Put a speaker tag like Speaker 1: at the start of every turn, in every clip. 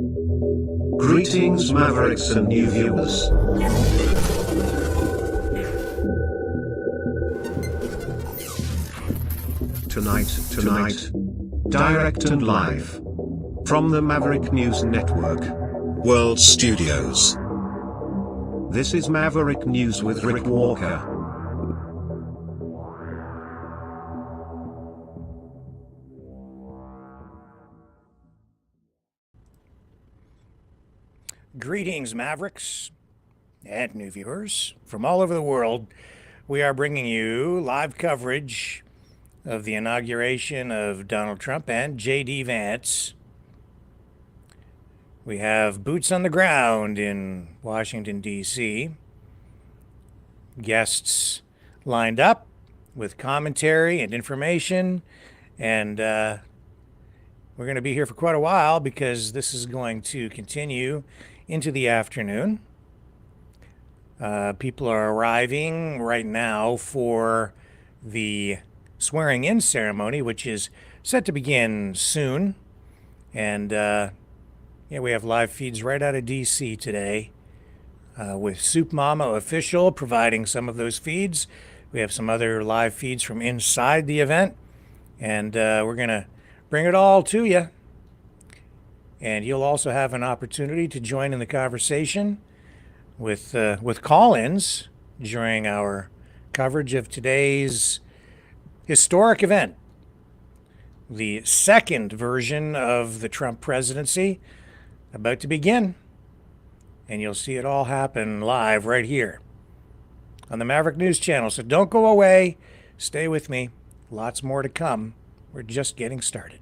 Speaker 1: Greetings, Mavericks and new viewers. Tonight, direct and live from the Maverick News Network World Studios. This is Maverick News with Rick Walker.
Speaker 2: Greetings, Mavericks and new viewers from all over the world. We are bringing you live coverage of the inauguration of Donald Trump and J.D. Vance. We have boots on the ground in Washington, D.C. Guests lined up with commentary and information, and we're going to be here for quite a while because this is going to continue into the afternoon. People are arriving right now for the swearing-in ceremony, which is set to begin soon. And we have live feeds right out of D.C. today with Soup Mama Official providing some of those feeds. We have some other live feeds from inside the event, and we're going to bring it all to you. And you'll also have an opportunity to join in the conversation with call-ins during our coverage of today's historic event, the second version of the Trump presidency about to begin. And you'll see it all happen live right here on the Maverick News Channel. So don't go away. Stay with me. Lots more to come. We're just getting started.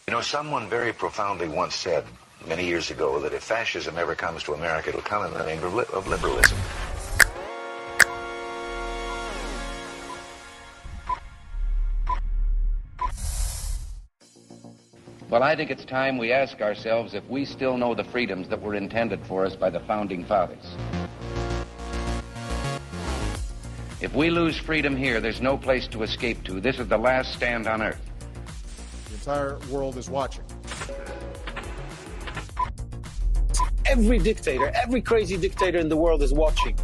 Speaker 3: You know, someone very profoundly once said many years ago that if fascism ever comes to America, it'll come in the name of liberalism.
Speaker 4: Well, I think it's time we ask ourselves if we still know the freedoms that were intended for us by the Founding Fathers. If we lose freedom here, there's no place to escape to. This is the last stand on earth.
Speaker 5: The entire world is watching.
Speaker 6: Every dictator, every crazy dictator in the world is watching.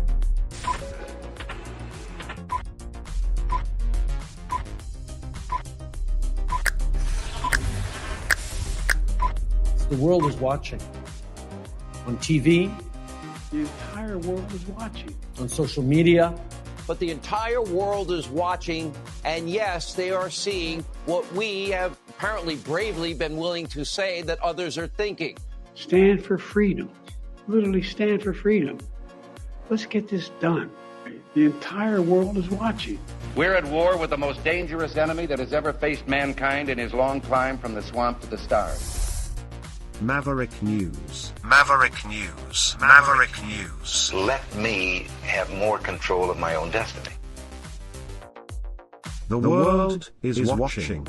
Speaker 6: The world is watching. On TV.
Speaker 7: The entire world is watching.
Speaker 6: On social media.
Speaker 8: But the entire world is watching, and yes, they are seeing what we have apparently bravely been willing to say that others are thinking.
Speaker 7: Stand for freedom. Literally stand for freedom. Let's get this done. The entire world is watching.
Speaker 4: We're at war with the most dangerous enemy that has ever faced mankind in his long climb from the swamp to the stars.
Speaker 1: Maverick News. Maverick News. Maverick News.
Speaker 3: Let me have more control of my own destiny.
Speaker 1: The world is watching.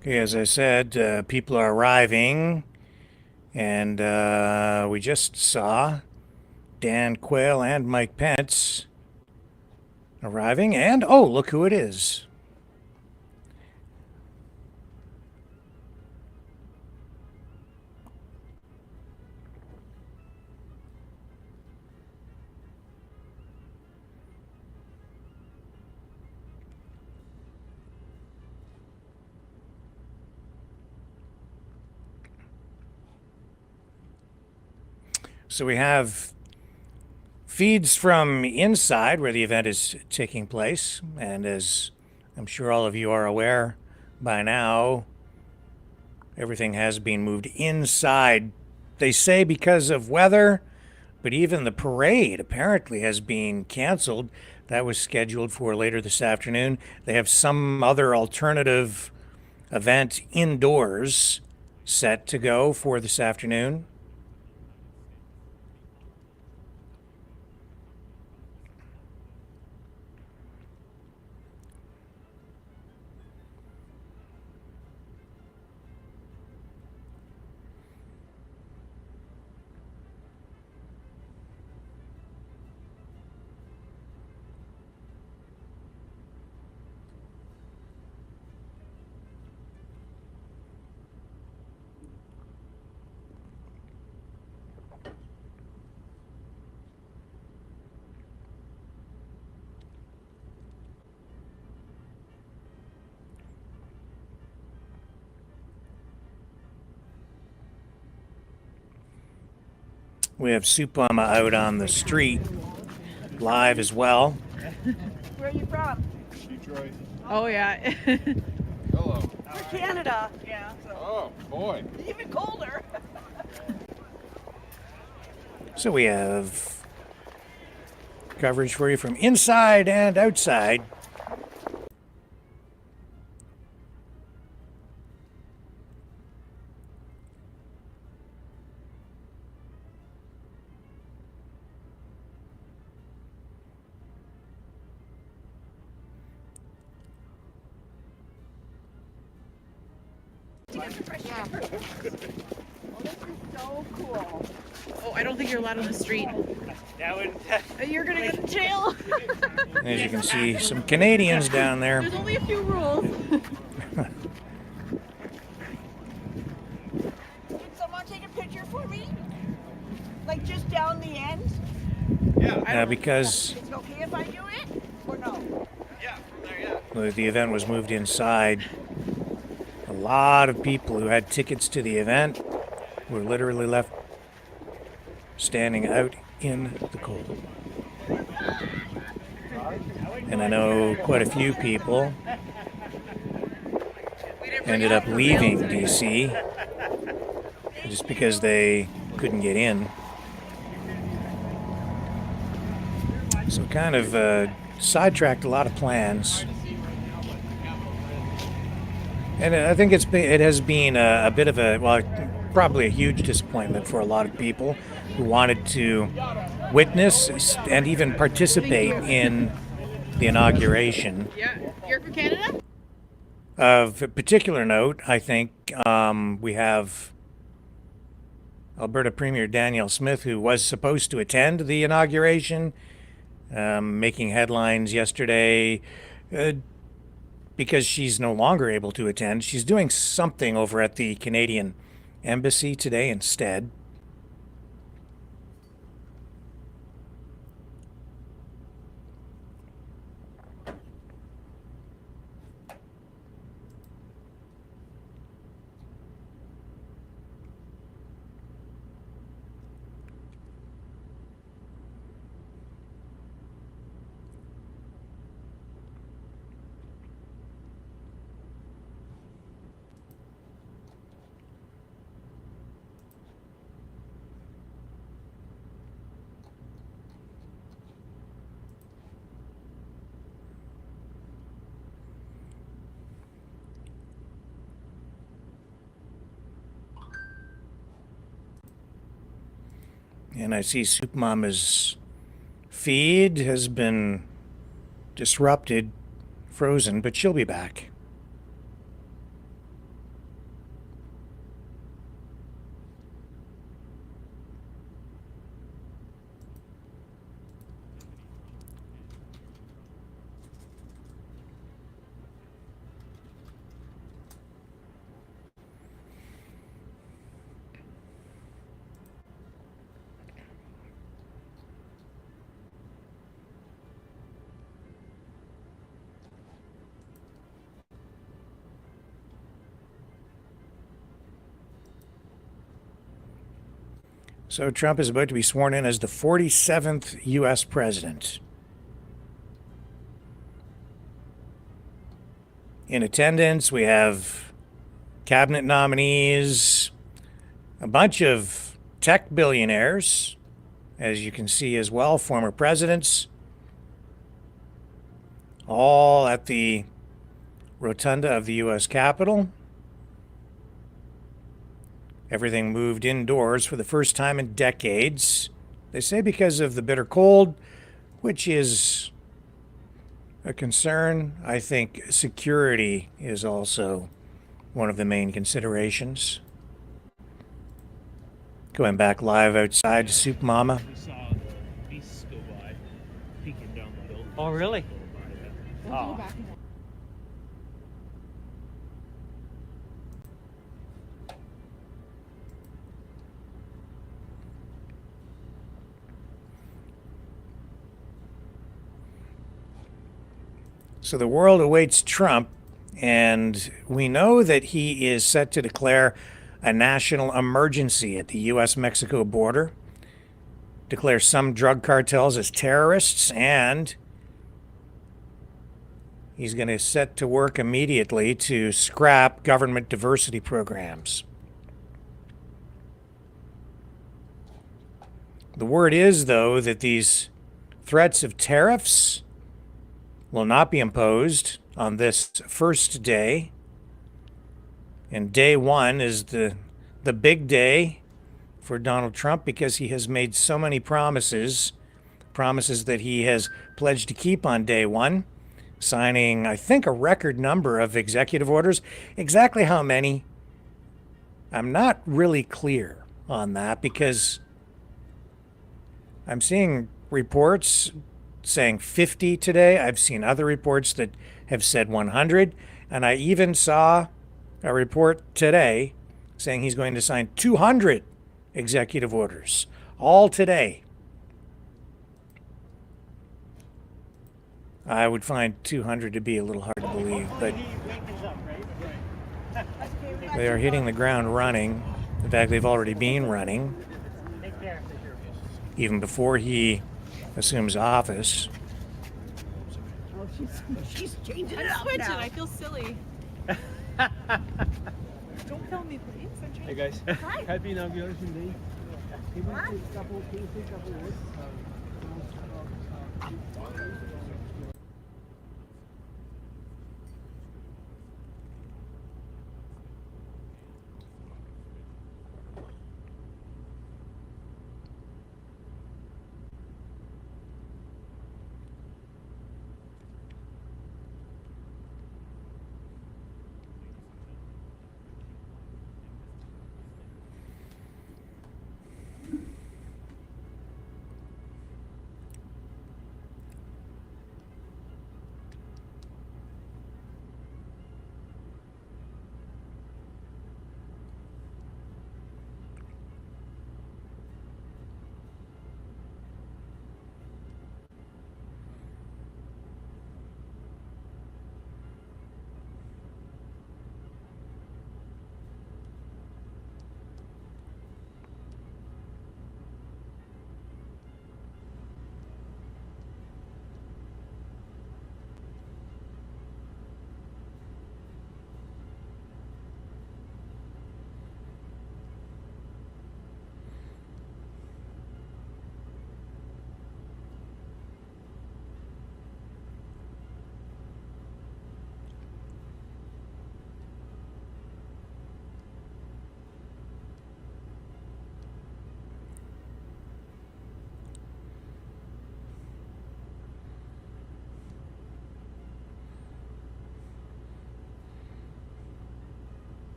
Speaker 2: Okay, as I said, people are arriving, and we just saw Dan Quayle and Mike Pence arriving, and oh, look who it is. So we have feeds from inside where the event is taking place, and as I'm sure all of you are aware by now, everything has been moved inside. They say because of weather, but even the parade apparently has been canceled. That was scheduled for later this afternoon. They have some other alternative event indoors set to go for this afternoon. We have Soup Mama out on the street, live as well.
Speaker 9: Where are you from?
Speaker 10: Detroit.
Speaker 9: Oh, yeah.
Speaker 10: Hello.
Speaker 9: We're Canada. Yeah. So.
Speaker 10: Oh, boy.
Speaker 9: Even colder.
Speaker 2: So we have coverage for you from inside and outside.
Speaker 9: So cool. Oh, I don't think you're allowed on the street. You're gonna go to jail.
Speaker 2: As you can see, some Canadians down there.
Speaker 9: There's only a few rules. Did someone take a picture for me? Like just down the end?
Speaker 10: Yeah.
Speaker 2: Because
Speaker 9: It's okay if I do it? Or no?
Speaker 10: Yeah, there, yeah.
Speaker 2: the event was moved inside, a lot of people who had tickets to the event were literally left standing out in the cold. And I know quite a few people ended up leaving DC just because they couldn't get in. So kind of sidetracked a lot of plans. And I think it has been a bit of probably a huge disappointment for a lot of people who wanted to witness and even participate in the inauguration.
Speaker 9: Yeah. You're from Canada?
Speaker 2: Of particular note, I think we have Alberta Premier Danielle Smith, who was supposed to attend the inauguration, making headlines yesterday because she's no longer able to attend. She's doing something over at the Canadian Embassy today instead. And I see Soup Mama's feed has been disrupted, frozen, but she'll be back. So Trump is about to be sworn in as the 47th U.S. president. In attendance, we have cabinet nominees, a bunch of tech billionaires, as you can see as well, former presidents, all at the rotunda of the U.S. Capitol. Everything moved indoors for the first time in decades. They say because of the bitter cold, which is a concern. I think security is also one of the main considerations. Going back live outside to Soup Mama.
Speaker 11: Oh, really? Oh.
Speaker 2: So the world awaits Trump, and we know that he is set to declare a national emergency at the U.S.-Mexico border. declare some drug cartels as terrorists, and he's going to set to work immediately to scrap government diversity programs. The word is, though, that these threats of tariffs will not be imposed on this first day. And day one is the big day for Donald Trump because he has made so many promises that he has pledged to keep on day one, signing, I think, a record number of executive orders. Exactly how many, I'm not really clear on that because I'm seeing reports saying 50 today. I've seen other reports that have said 100. And I even saw a report today saying he's going to sign 200 executive orders, all today. I would find 200 to be a little hard to believe, but they are hitting the ground running. In fact, they've already been running, even before he assumes office.
Speaker 9: Oh, she's changing it up now. I feel silly. Don't film me, please.
Speaker 11: Hey guys.
Speaker 9: Hi.
Speaker 11: Happy Inauguration Day. Can you say a couple words?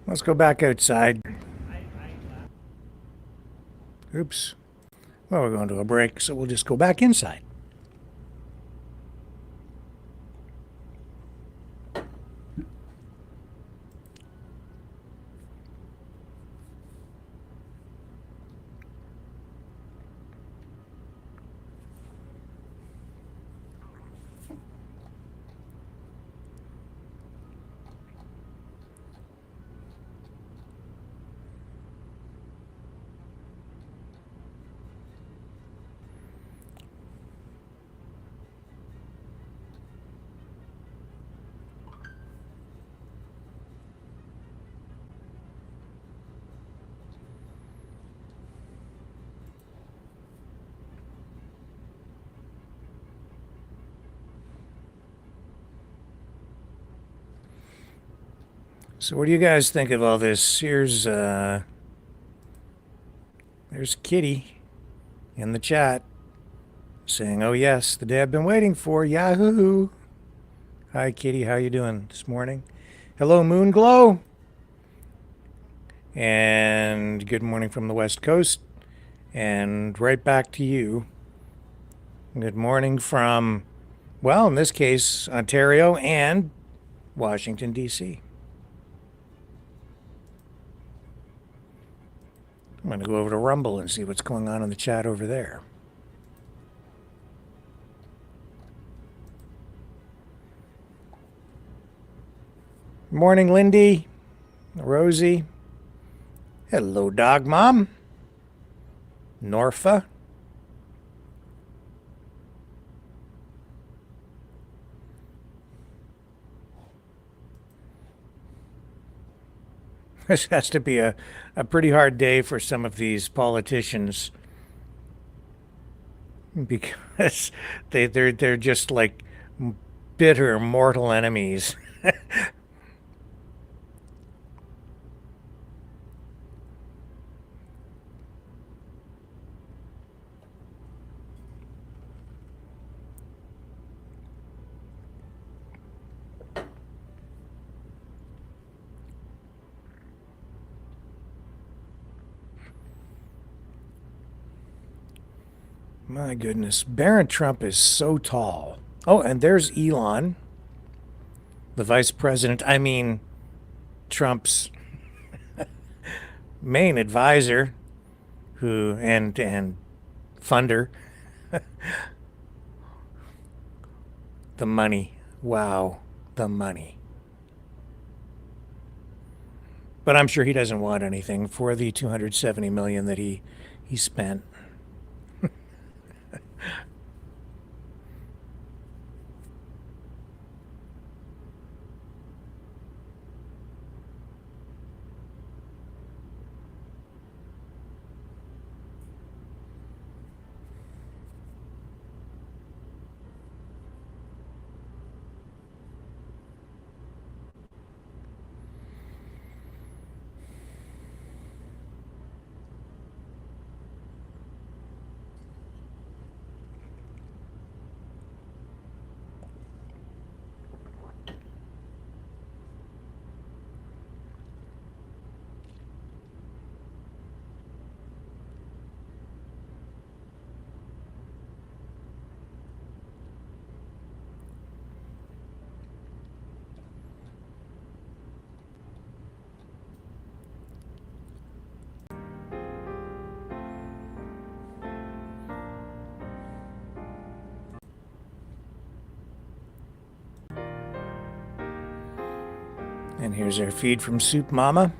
Speaker 2: Let's go back outside. Oops. Well, we're going to a break, so we'll just go back inside. So what do you guys think of all this? There's Kitty in the chat saying, "Oh yes, the day I've been waiting for, Yahoo!" Hi Kitty, how you doing this morning? Hello Moon Glow. And good morning from the West Coast. And right back to you. Good morning from, well, in this case, Ontario and Washington, D.C. I'm going to go over to Rumble and see what's going on in the chat over there. Morning, Lindy. Rosie. Hello, dog mom. Norfa. This has to be a pretty hard day for some of these politicians because they're just like bitter mortal enemies. My goodness, Barron Trump is so tall. Oh, and there's Elon, the vice president. I mean, Trump's main advisor, who and funder. The money. Wow, the money. But I'm sure he doesn't want anything for the $270 million that he spent. And here's our feed from Soup Mama.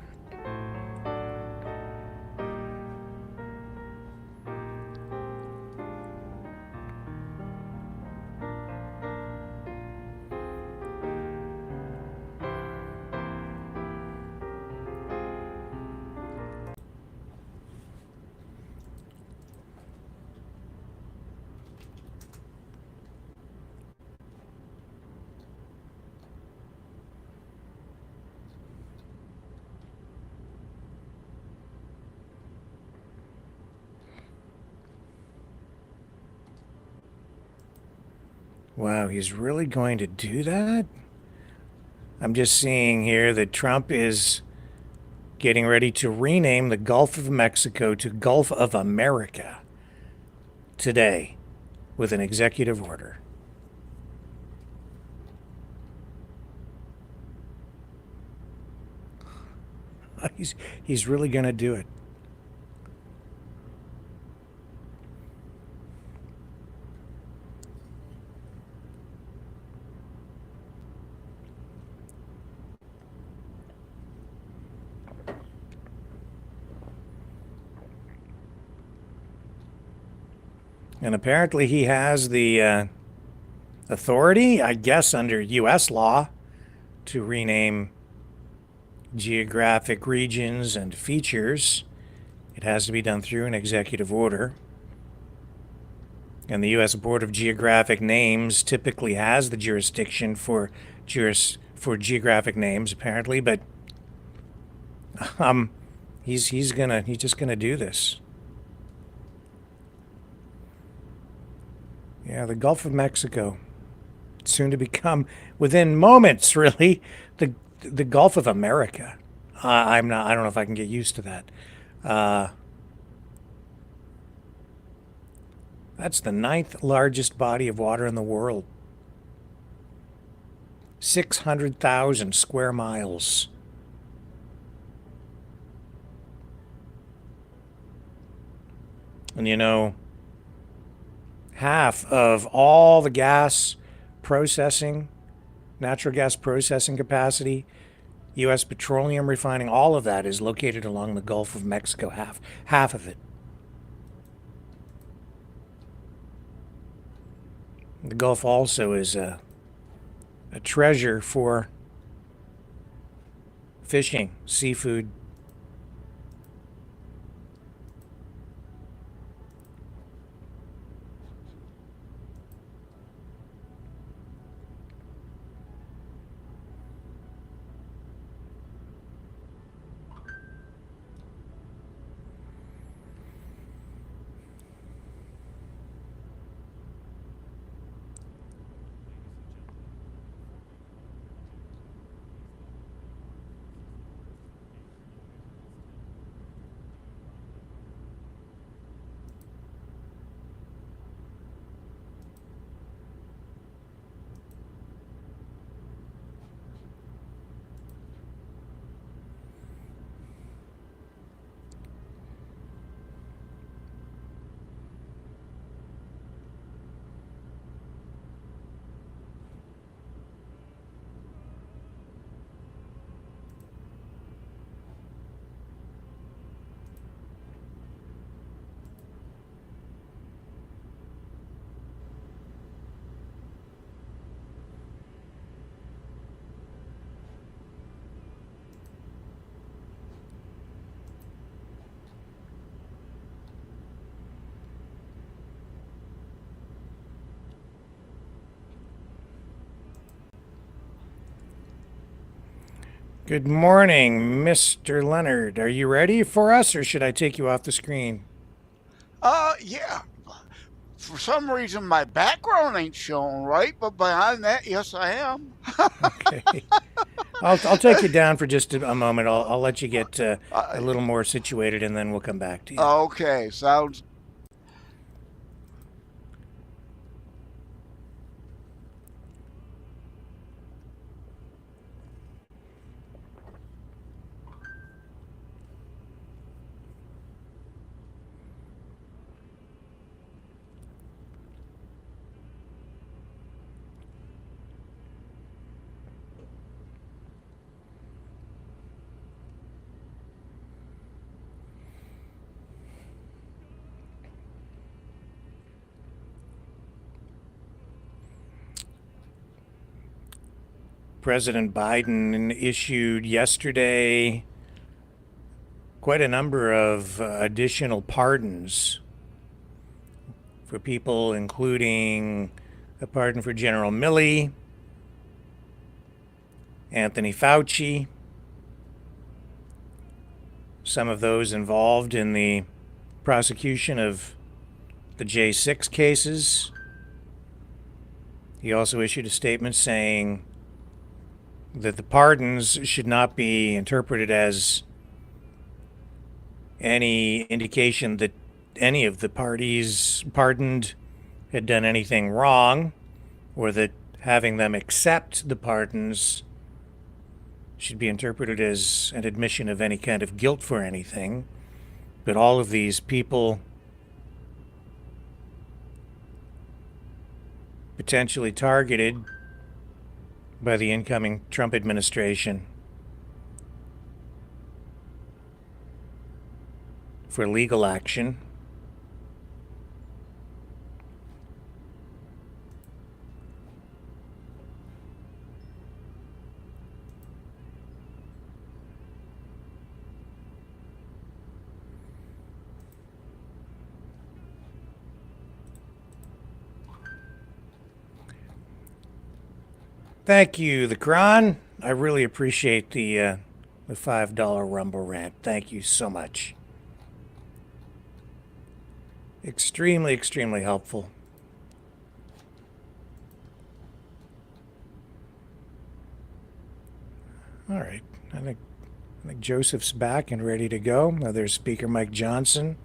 Speaker 2: Wow, he's really going to do that? I'm just seeing here that Trump is getting ready to rename the Gulf of Mexico to Gulf of America today with an executive order. He's really going to do it. And apparently he has the authority, I guess under U.S. law, to rename geographic regions and features. It has to be done through an executive order. And the U.S. Board of Geographic Names typically has the jurisdiction for geographic names, apparently, but he's just gonna do this. Yeah, the Gulf of Mexico, soon to become, within moments, really, the Gulf of America. I don't know if I can get used to that. That's the 9th largest body of water in the world. 600,000 square miles. And you know, half of all the gas processing, natural gas processing capacity U.S. petroleum refining, all of that is located along the Gulf of Mexico, half of it. The Gulf also is a treasure for fishing, seafood. Good morning, Mr. Lenard. Are you ready for us, or should I take you off the screen?
Speaker 12: Yeah. For some reason, my background ain't showing right, but behind that, yes, I am.
Speaker 2: Okay. I'll take you down for just a moment. I'll let you get a little more situated, and then we'll come back to you.
Speaker 12: Okay, sounds.
Speaker 2: President Biden issued yesterday quite a number of additional pardons for people, including a pardon for General Milley, Anthony Fauci, some of those involved in the prosecution of the J6 cases. He also issued a statement saying that the pardons should not be interpreted as any indication that any of the parties pardoned had done anything wrong, or that having them accept the pardons should be interpreted as an admission of any kind of guilt for anything. But all of these people potentially targeted by the incoming Trump administration for legal action. Thank you, the Kron. I really appreciate the $5 Rumble rant. Thank you so much. Extremely, extremely helpful. All right, I think Joseph's back and ready to go. Now there's Speaker Mike Johnson.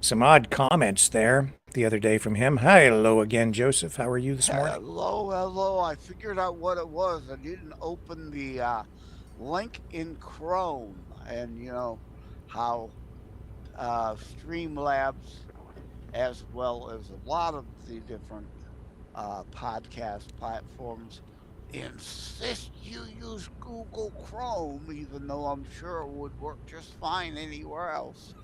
Speaker 2: Some odd comments there the other day from him. Hi, hello again, Joseph. How are you this morning?
Speaker 12: Hello. I figured out what it was. I didn't open the link in Chrome, and you know how Streamlabs, as well as a lot of the different podcast platforms, insist you use Google Chrome, even though I'm sure it would work just fine anywhere else.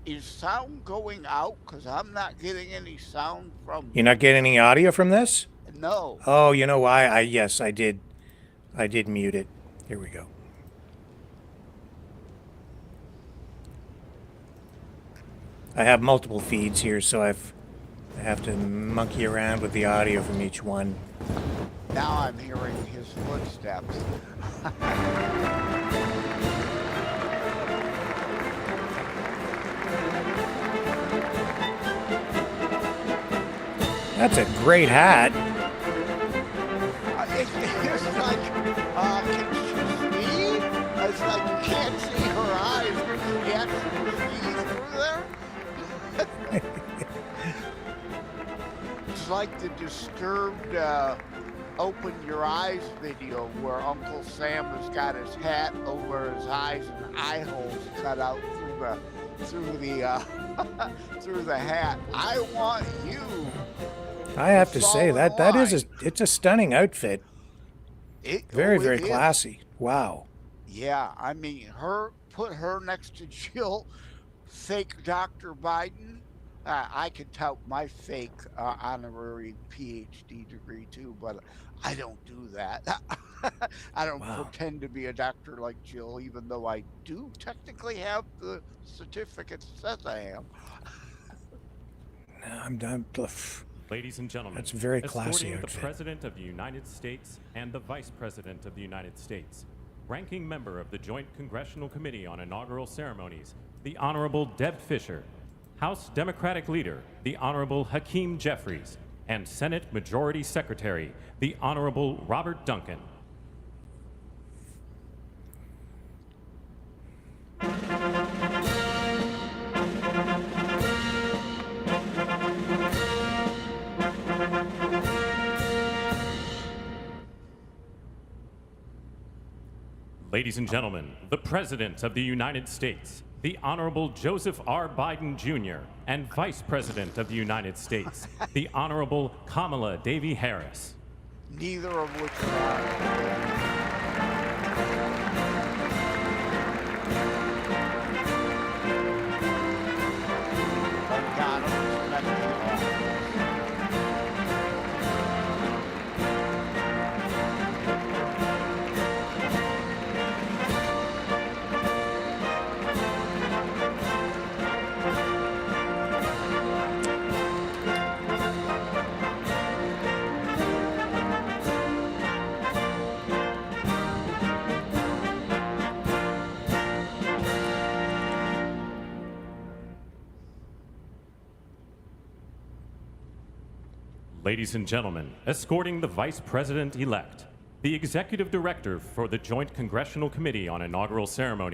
Speaker 12: Is sound going out? Because I'm not getting any sound from...
Speaker 2: You're not getting any audio from this?
Speaker 12: No.
Speaker 2: Oh, you know why? Yes, I did mute it. Here we go. I have multiple feeds here, so I have to monkey around with the audio from each one.
Speaker 12: Now I'm hearing his footsteps.
Speaker 2: That's a great hat.
Speaker 12: It's like, can she see? It's like you can't see her eyes, but she actually sees through there. It's like the Disturbed Open Your Eyes video where Uncle Sam has got his hat over his eyes and eye holes cut out through the hat. I want you.
Speaker 2: I have to say it's a stunning outfit. Very classy. Wow.
Speaker 12: Yeah, I mean, put her next to Jill, fake Dr. Biden. I could tout my fake honorary PhD degree too, but I don't do that. I don't pretend to be a doctor like Jill, even though I do technically have the certificate that says I am.
Speaker 2: I'm done.
Speaker 13: Ladies and gentlemen,
Speaker 2: that's very classy
Speaker 13: escorting
Speaker 2: outfit.
Speaker 13: The President of the United States and the Vice President of the United States, ranking member of the Joint Congressional Committee on Inaugural Ceremonies, the Honorable Deb Fischer, House Democratic Leader, the Honorable Hakeem Jeffries, and Senate Majority Secretary, the Honorable Robert Duncan. Ladies and gentlemen, the President of the United States, the Honorable Joseph R. Biden Jr., and Vice President of the United States, the Honorable Kamala Devi Harris.
Speaker 12: Neither of which are.
Speaker 13: Ladies and gentlemen, escorting the Vice President-elect, the Executive Director for the Joint Congressional Committee on Inaugural Ceremony,